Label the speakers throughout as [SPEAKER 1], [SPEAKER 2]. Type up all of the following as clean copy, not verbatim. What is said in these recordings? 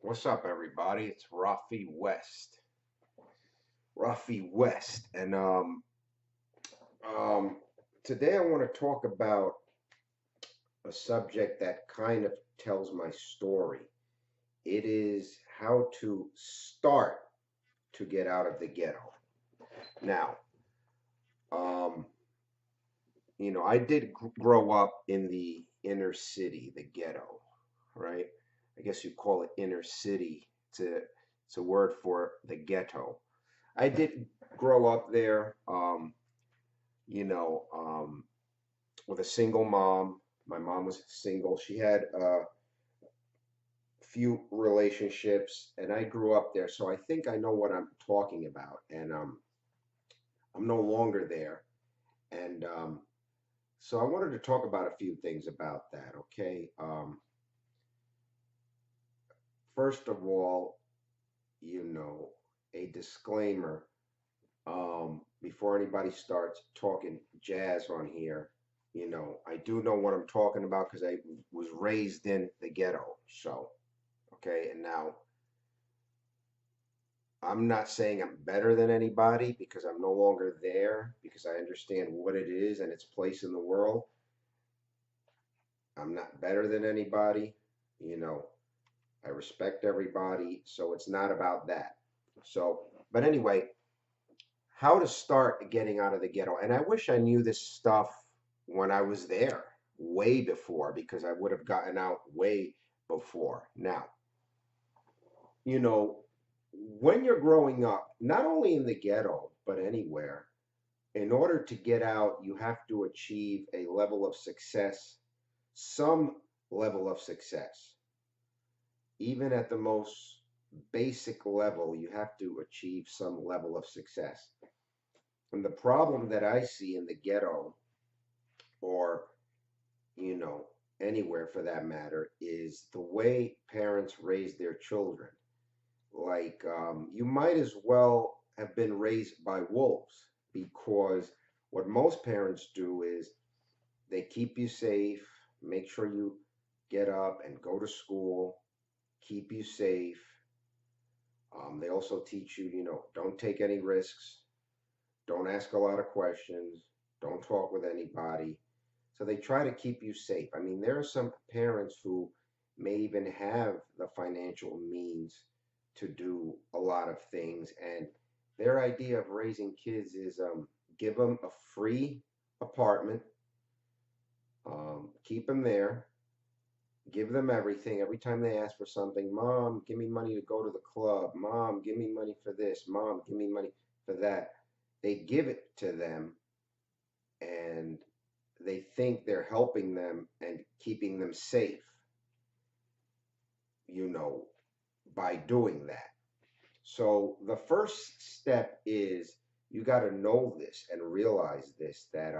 [SPEAKER 1] What's up, everybody? It's Rafi West. Rafi West, and um, today I want to talk about a subject that kind of tells my story. It is how to start to get out of the ghetto. Now, um, I did grow up in the inner city, the ghetto, right? I guess you call it inner city. It's a word for the ghetto. I did grow up there. You know, um, with a single mom. My mom was single. She had a few relationships, and I grew up there, so I think I know what I'm talking about. And I'm no longer there, and so I wanted to talk about a few things about that. Okay, first of all, you know, a disclaimer before anybody starts talking jazz on here. I do know what I'm talking about because I was raised in the ghetto. So, okay, and now I'm not saying I'm better than anybody because I'm no longer there because I understand what it is and its place in the world. I'm not better than anybody. You know, I respect everybody. So it's not about that. So, but anyway, how to start getting out of the ghetto. And I wish I knew this stuff when I was there way before because I would have gotten out way before. Now, you know, when you're growing up, not only in the ghetto, but anywhere, in order to get out, you have to achieve a level of success, some level of success. Even at the most basic level, you have to achieve some level of success. And the problem that I see in the ghetto, or, you know, anywhere for that matter, is the way parents raise their children. Like, you might as well have been raised by wolves because what most parents do is they keep you safe, make sure you get up and go to school, keep you safe. They also teach you, don't take any risks, don't ask a lot of questions, don't talk with anybody. So they try to keep you safe. I mean, there are some parents who may even have the financial means to do a lot of things, and their idea of raising kids is give them a free apartment, keep them there, give them everything. Every time they ask for something, Mom, give me money to go to the club. Mom, give me money for this. Mom, give me money for that. They give it to them and they think they're helping them and keeping them safe, you know, by doing that. So the first step is you got to know this and realize this that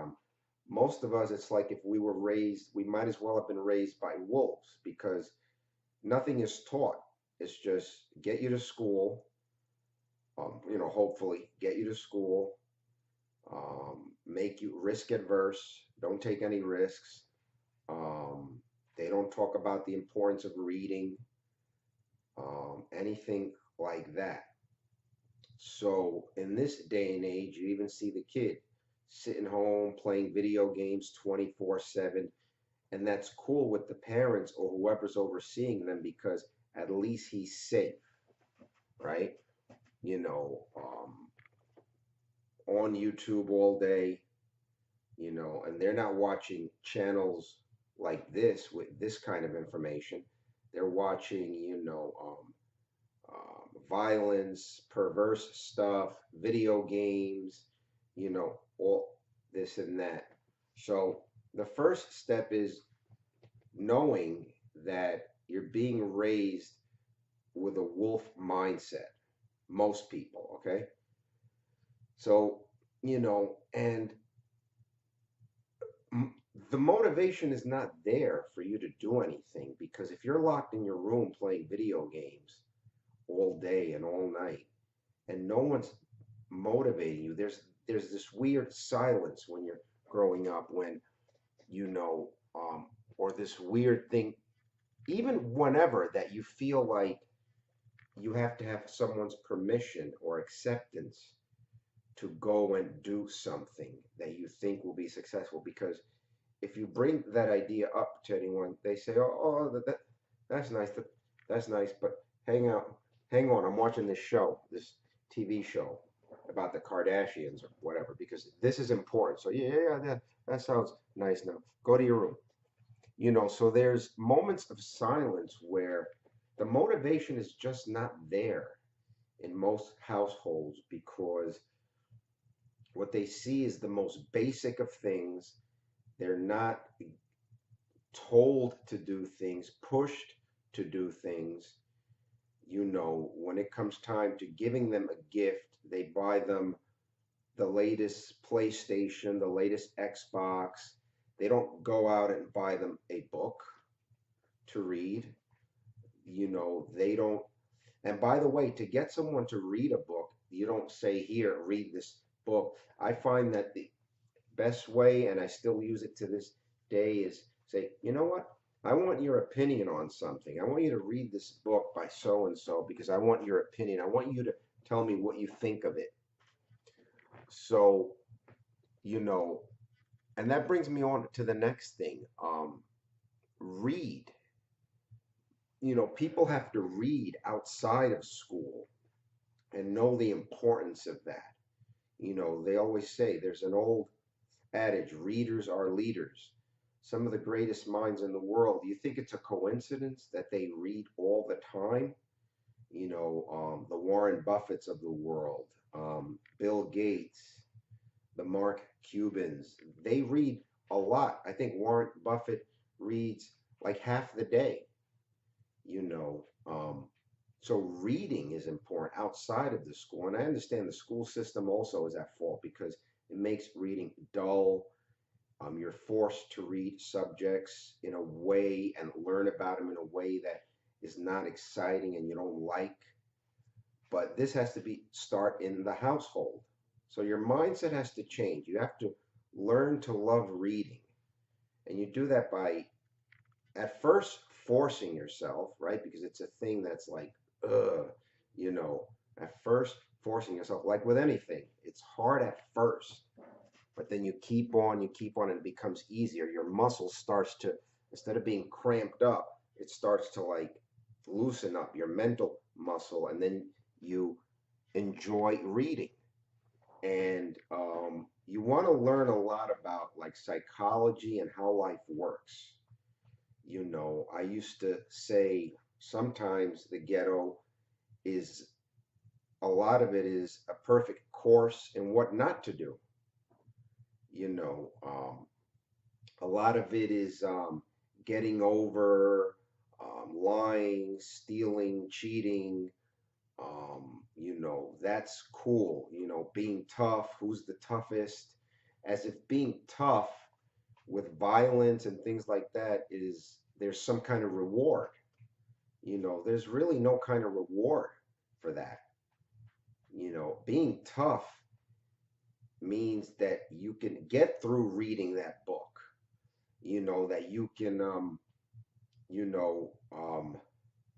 [SPEAKER 1] most of us, it's like if we were raised, we might as well have been raised by wolves because nothing is taught. It's just get you to school, hopefully get you to school, make you risk adverse, don't take any risks. Um, they don't talk about the importance of reading, anything like that. So in this day and age, you even see the kid sitting home playing video games 24/7, and that's cool with the parents or whoever's overseeing them because at least he's safe, right? You know, on YouTube all day, and they're not watching channels like this with this kind of information. They're watching, violence, perverse stuff, video games, all this and that. So the first step is knowing that you're being raised with a wolf mindset. Most people, okay? So, and m- the motivation is not there for you to do anything because if you're locked in your room playing video games all day and all night and no one's motivating you, there's this weird silence when you're growing up when you know or this weird thing even whenever that you feel like you have to have someone's permission or acceptance to go and do something that you think will be successful. Because if you bring that idea up to anyone, they say, "Oh, that's nice. That's nice, but hang out, hang on. I'm watching this show, this TV show about the Kardashians or whatever, because this is important." So yeah, that sounds nice. Now go to your room. So there's moments of silence where the motivation is just not there in most households, because what they see is the most basic of things. They're not told to do things, pushed to do things. When it comes time to giving them a gift, they buy them the latest PlayStation, the latest Xbox. They don't go out and buy them a book to read. They don't. And by the way, to get someone to read a book, you don't say, "Here, read this book." I find that the best way, and I still use it to this day, is say, "You know what? I want your opinion on something. I want you to read this book by so and so because I want your opinion. I want you to tell me what you think of it." So, you know, and that brings me on to the next thing. Read. People have to read outside of school and know the importance of that. They always say there's an old adage, readers are leaders. Some of the greatest minds in the world, do you think it's a coincidence that they read all the time? The Warren Buffetts of the world, Bill Gates, the Mark Cubans, they read a lot. I think Warren Buffett reads like half the day, you know. So reading is important outside of the school. And I understand the school system also is at fault because it makes reading dull. You're forced to read subjects in a way and learn about them in a way that is not exciting and you don't like. But this has to be start in the household. So your mindset has to change. You have to learn to love reading. And you do that by at first forcing yourself, right? Because it's a thing that's like, ugh, you know, at first forcing yourself, like with anything, it's hard at first, but then you keep on, and it becomes easier. Your muscle starts to, instead of being cramped up, it starts to like loosen up your mental muscle, and then you enjoy reading. And you want to learn a lot about like psychology and how life works. I used to say sometimes the ghetto is a lot of it is a perfect course in what not to do. You know, a lot of it is getting over lying, stealing, cheating. That's cool. Being tough, who's the toughest? As if being tough with violence and things like that is there's some kind of reward. There's really no kind of reward for that. Being tough means that you can get through reading that book. That you can, you know,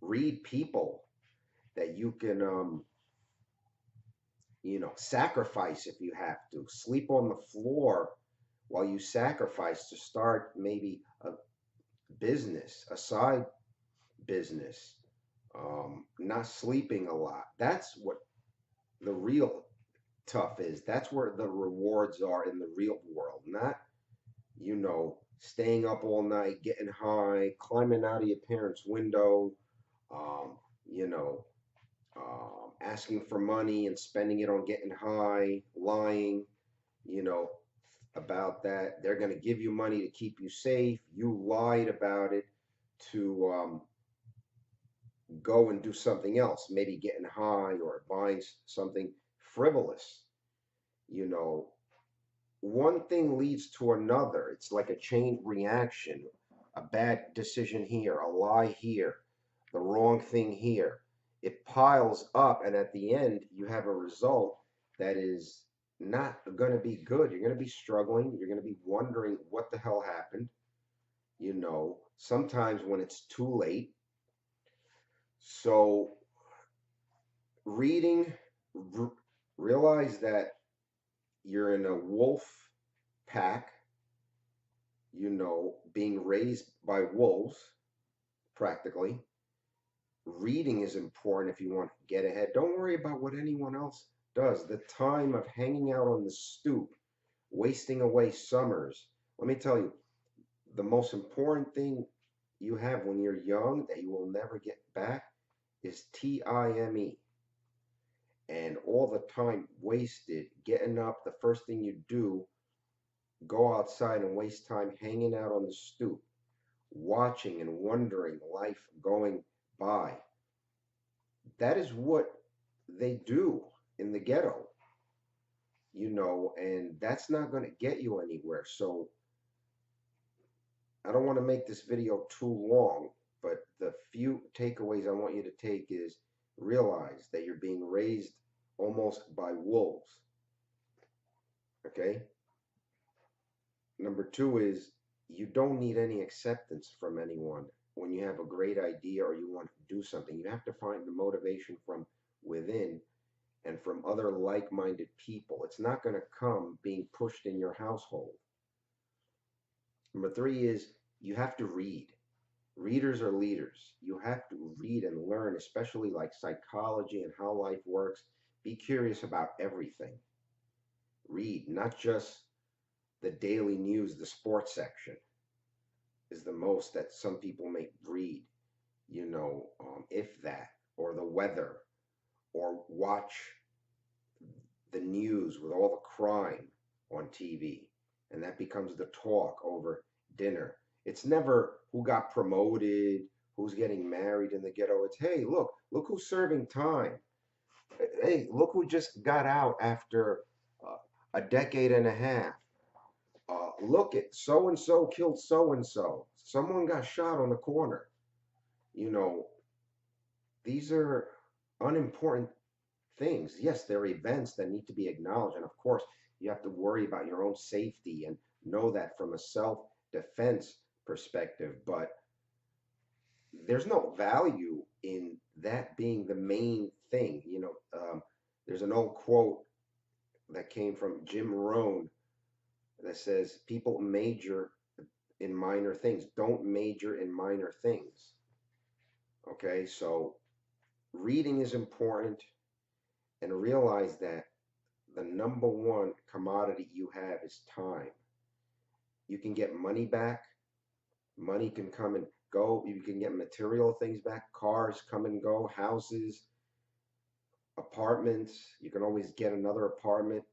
[SPEAKER 1] read people, that you can, sacrifice if you have to, sleep on the floor while you sacrifice to start maybe a business, a side business, not sleeping a lot. That's what the real tough is. That's where the rewards are in the real world, not, staying up all night, getting high, climbing out of your parents' window, um, you know, asking for money and spending it on getting high, lying, you know, about that. They're going to give you money to keep you safe. You lied about it to go and do something else, maybe getting high or buying something frivolous. You know, one thing leads to another. It's like a chain reaction. A bad decision here, a lie here, the wrong thing here. It piles up, and at the end, you have a result that is not going to be good. You're going to be struggling. You're going to be wondering what the hell happened. Sometimes when it's too late. So reading, r- realize that you're in a wolf pack, being raised by wolves, practically. Reading is important if you want to get ahead. Don't worry about what anyone else does. The time of hanging out on the stoop, wasting away summers. Let me tell you, the most important thing you have when you're young that you will never get back is time. And all the time wasted getting up, the first thing you do, go outside and waste time hanging out on the stoop, watching and wondering life going by. That is what they do in the ghetto, and that's not going to get you anywhere. So I don't want to make this video too long, but the few takeaways I want you to take is realize that you're being raised almost by wolves. Okay? Number two is you don't need any acceptance from anyone when you have a great idea or you want to do something. You have to find the motivation from within and from other like-minded people. It's not going to come being pushed in your household. Number three is you have to read. Readers are leaders. You have to read and learn, especially like psychology and how life works. Be curious about everything. Read, not just the daily news, the sports section is the most that some people may read, if that, or the weather, or watch the news with all the crime on TV, and that becomes the talk over dinner. It's never who got promoted, who's getting married in the ghetto. It's, hey, look who's serving time. Hey, look who just got out after a decade and a half. Look at so and so killed so and so. Someone got shot on the corner. You know, these are unimportant things. Yes, there are events that need to be acknowledged. And of course, you have to worry about your own safety and know that from a self defense perspective. But there's no value in that being the main thing. There's an old quote that came from Jim Rohn that says, people major in minor things, don't major in minor things. Okay, so reading is important, and realize that the number one commodity you have is time. You can get money back, money can come and go, you can get material things back, cars come and go, houses, apartments, you can always get another apartment,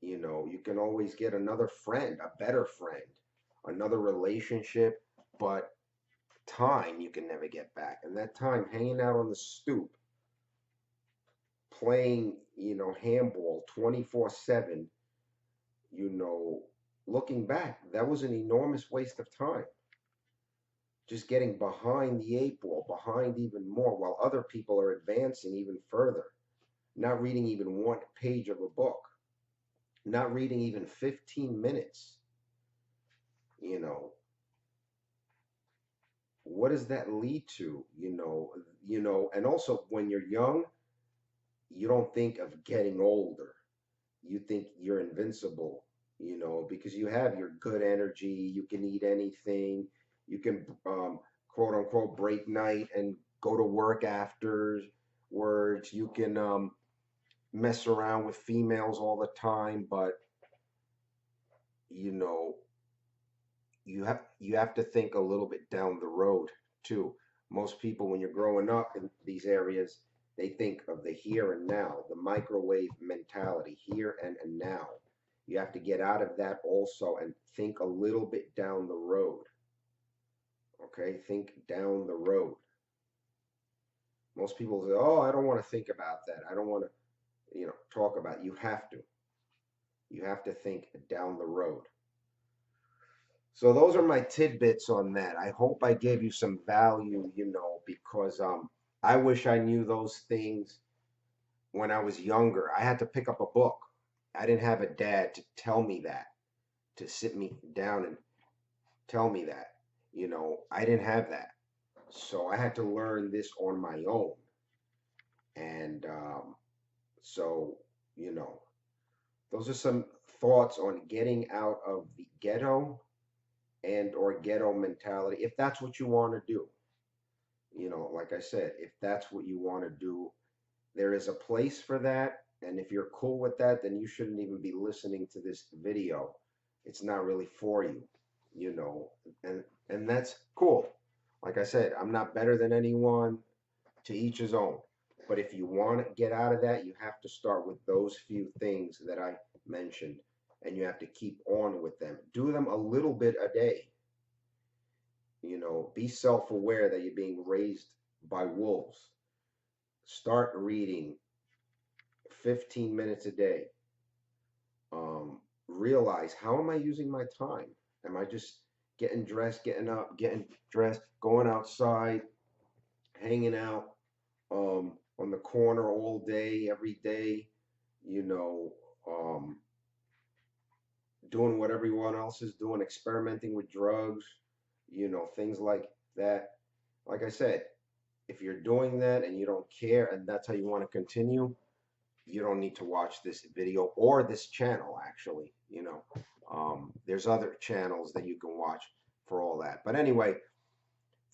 [SPEAKER 1] you can always get another friend, a better friend, another relationship, but time you can never get back. And that time hanging out on the stoop, playing, handball 24/7, you know, looking back, that was an enormous waste of time. Just getting behind the eight ball, behind even more, while other people are advancing even further. Not reading even one page of a book, not reading even 15 minutes. You know, what does that lead to? And also when you're young, you don't think of getting older. You think you're invincible, because you have your good energy. You can eat anything. You can, quote unquote, break night and go to work afterwards. You can mess around with females all the time, but you know, you have to think a little bit down the road too. Most people, when you're growing up in these areas, they think of the here and now, the microwave mentality, here and now. You have to get out of that also and think a little bit down the road. Okay, think down the road. Most people say, "Oh, I don't want to think about that. I don't want to, talk about it." You have to. You have to think down the road. So those are my tidbits on that. I hope I gave you some value, because I wish I knew those things when I was younger. I had to pick up a book. I didn't have a dad to tell me that, to sit me down and tell me that. I didn't have that. So I had to learn this on my own. And so, you know, those are some thoughts on getting out of the ghetto and or ghetto mentality, if that's what you want to do. Like I said, if that's what you want to do, there is a place for that. And if you're cool with that, then you shouldn't even be listening to this video. It's not really for you, you know, and and that's cool. Like I said, I'm not better than anyone, to each his own. But if you want to get out of that, you have to start with those few things that I mentioned, and you have to keep on with them. Do them a little bit a day. Be self-aware that you're being raised by wolves. Start reading 15 minutes a day. Realize, how am I using my time? Am I just getting dressed, getting up, getting dressed, going outside, hanging out on the corner all day, every day, you know, um, doing what everyone else is doing, experimenting with drugs, things like that. Like I said, if you're doing that and you don't care and that's how you want to continue, you don't need to watch this video or this channel, actually. There's other channels that you can watch for all that. But anyway,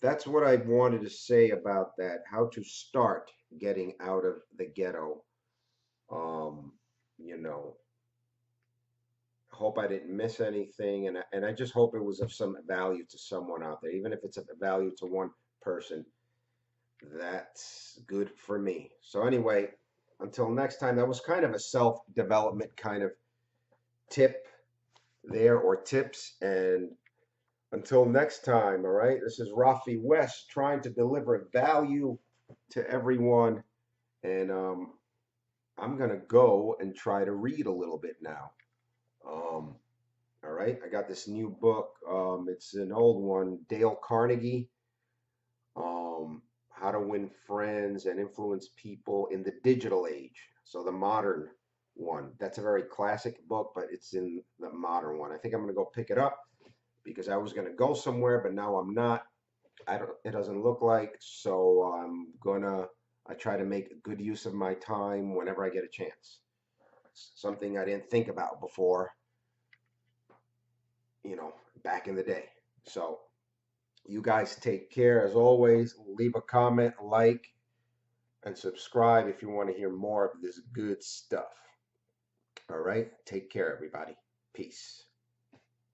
[SPEAKER 1] that's what I wanted to say about that, how to start getting out of the ghetto. Um, you know, hope I didn't miss anything, and I just hope it was of some value to someone out there, even if it's of value to one person. That's good for me. So anyway, until next time, that was kind of a self-development kind of tip there, or tips, and until next time, all right, this is Rafi West trying to deliver value to everyone, and I'm gonna go and try to read a little bit now. Um, all right, I got this new book. It's an old one, Dale Carnegie, How to Win Friends and Influence People in the Digital Age. So the modern one. That's a very classic book, but it's in the modern one. I think I'm gonna go pick it up because I was gonna go somewhere, but now I'm not. I don't. It doesn't look like. So I try to make good use of my time whenever I get a chance. Something I didn't think about before, back in the day. So you guys take care as always. Leave a comment, like, and subscribe if you want to hear more of this good stuff. All right. Take care, everybody. Peace.